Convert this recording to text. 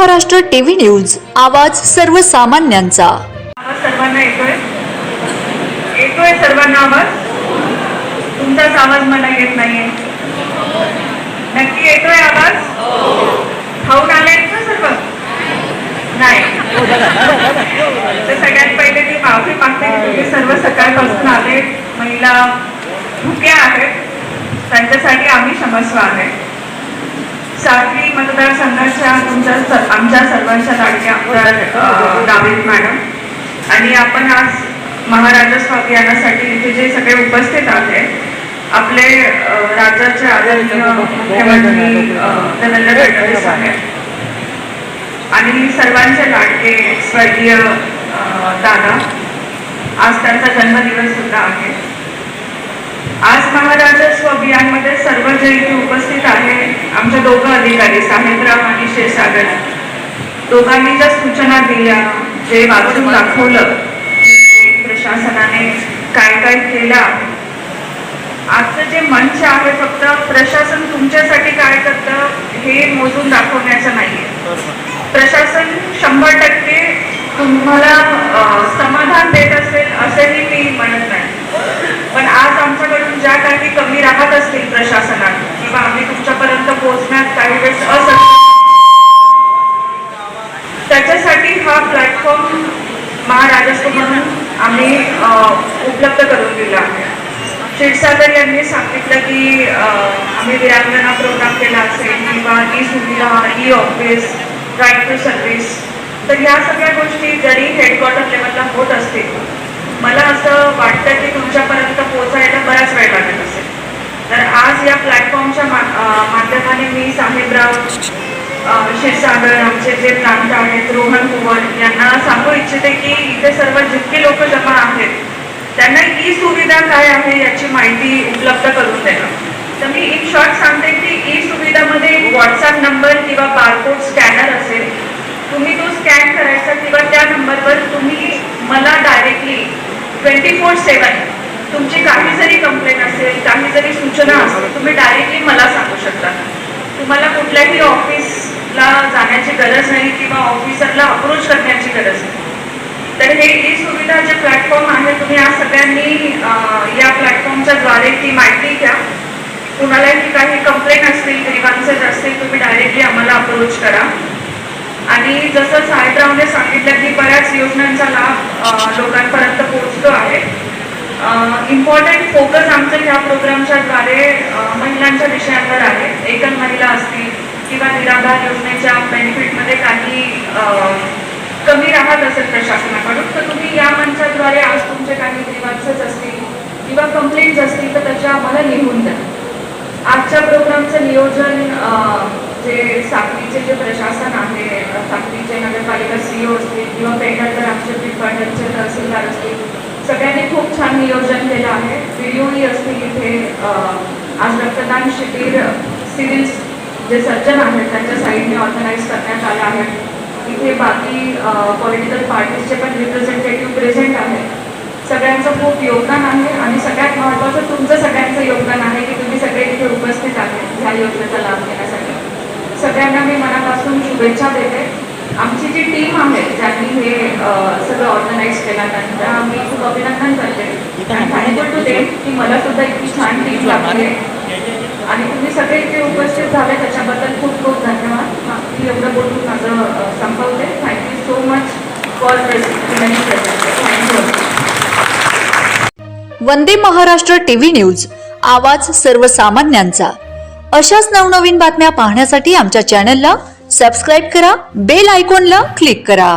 Maharashtra TV news, आवाज सर्वसामान्यांचा। सर्वांना येतोय सर्वांना आवाज? तुमचाच आवाज मला येत नाहीये। नक्की येतोय आवाज? खाऊन आले ना सर्व? नाही तर सगळ्यात पहिले मी माफी मागते की तुम्ही सर्व सकाळपासून आले, महिला भुक्या आहेत, त्यांच्यासाठी आम्ही क्षमस्व आहे। सातवी मतदारसंघाच्या आमच्या सर्वांच्या लाडक्या गावित मॅडम आणि आपण आज महाराजस्व अभियानासाठी इथे जे सगळे उपस्थित आहेत, आपले राज्याचे आदरणीय मुख्यमंत्री देवेंद्र फडणवीस आहेत आणि सर्वांचे लाडके स्वर्गीय दादा, आज त्यांचा जन्मदिवस सुद्धा आहे। आज महाराजस्व अभियानमध्ये सर्व जे इथे उपस्थित आहे, आमच्या दोघं अधिकारी साहेबराव आणि क्षीरसागर, दोघांनी ज्या सूचना दिल्या, जे वाचून दाखवलं प्रशासनाने काय काय केलं आहे। आजचं जे मंच आहे फक्त प्रशासन तुमच्यासाठी काय करतं हे मोजून दाखवण्याचं नाहीये। प्रशासन 100% तुम्हाला समाधान देत असेल असेही मी म्हणत नाही, पण आज आमच्याकडून ज्या काही कमी राहत असतील प्रशासनात किंवा आम्ही तुमच्यापर्यंत पोहोचण्यात काही वेळेस त्याच्यासाठी हा प्लॅटफॉर्म महाराजस्व म्हणून आम्ही उपलब्ध करून दिला आहे। क्षीरसागर यांनी सांगितलं की आम्ही वीरांगना प्रोग्राम केला असेल किंवा ई सुविधा, e office, right to service, तर ह्या सगळ्या गोष्टी जरी हेडक्वार्टर लेवलला होत असतील, मला असं वाटतं की तुमच्यापर्यंत पोहोचायला बराच वेळ लागत असेल। तर आज या प्लॅटफॉर्मच्या माध्यमाने मी साहेबराव, क्षीरसागर, आमचे जे प्रांत आहेत, रोहन कुवर यांना सांगू इच्छिते की इथे सर्व जितके लोक जमा आहेत त्यांना ई सुविधा काय आहे याची माहिती उपलब्ध करून देणं। तर मी इन शॉर्ट सांगते की ई सुविधामध्ये व्हॉट्सअप नंबर किंवा बारकोड स्कॅनर असेल, तुम्ही तो स्कॅन करायचा किंवा त्या नंबरवर तुम्ही मला डायरेक्टली 24/7 तुमची काही जरी कंप्लेंट असेल, काही जरी सूचना असेल, तुम्ही डायरेक्टली मला सांगू शकता। तुम्हाला कुठल्याही ऑफिसला जाण्याची गरज नाही किंवा ऑफिसरला अप्रोच करण्याची गरज नाही। तर हे ई सुविधा जे प्लॅटफॉर्म आहे, तुम्ही आज सगळ्यांनी या प्लॅटफॉर्मच्या द्वारे ती माहिती घ्या। कुणालाही काही कंप्लेंट असतील, ग्रीव्हन्सेस असतील, तुम्ही डायरेक्टली आम्हाला अप्रोच करा। आणि जसं साहेबरावने सांगितलं की बऱ्याच योजनांचा लाभ लोकांपर्यंत पोहोचतो आहे। इम्पॉर्टंट फोकस आमचं ह्या प्रोग्रामच्या द्वारे महिलांच्या विषयांवर आहे। एकल महिला असतील किंवा निराधार योजनेच्या बेनिफिटमध्ये काही कमी राहत असेल प्रशासनाकडून, तर तुम्ही या मंचाद्वारे आज तुमचे काही ग्रीव्हन्सेस असतील किंवा कंप्लेंट्स असतील तर त्याच्या आम्हाला लिहून द्या। आजच्या प्रोग्रामचं नियोजन जे साखरीचे जे प्रशासन आहे, साखरीचे नगरपालिका CEO असतील किंवा पेंढरकर आमचे पिंपळनेरचे तहसीलदार असतील, सगळ्यांनी खूप छान नियोजन केलं आहे। व्हिडिओही असतील इथे। आज रक्तदान शिबिर सिव्हिल जे सर्जन आहेत त्यांच्या साईडने ऑर्गनाईज करण्यात आलं आहे। इथे बाकी पॉलिटिकल पार्टीजचे पण रिप्रेझेंटेटिव्ह प्रेझेंट आहेत। सगळ्यांचं खूप योगदान आहे आणि सगळ्यात महत्त्वाचं तुमचं सगळ्यांचं योगदान आहे की तुम्ही सगळे इथे उपस्थित आहेत ह्या योजनेचा लाभ घेण्यासाठी। सगळ्यांना मी मनापासून शुभेच्छा देते। आमची जी टीम आहे ज्यांनी हे सगळं ऑर्गनाईज केलं त्यांना मी खूप अभिनंदन करते। थँक्यू टू देम की मला सुद्धा इतकी छान टीम लागली आणि तुम्ही सगळे इथे उपस्थित झाले त्याच्याबद्दल खूप खूप धन्यवाद। मी एवढं बोलून माझं संपवते। Thank you so much for thank you. Vande Maharashtra TV news, आवाज सर्वसामान्यांचा। अशाच नवनवीन बातम्या पाहण्यासाठी आमच्या चॅनलला सबस्क्राईब करा, बेल आयकॉनला क्लिक करा।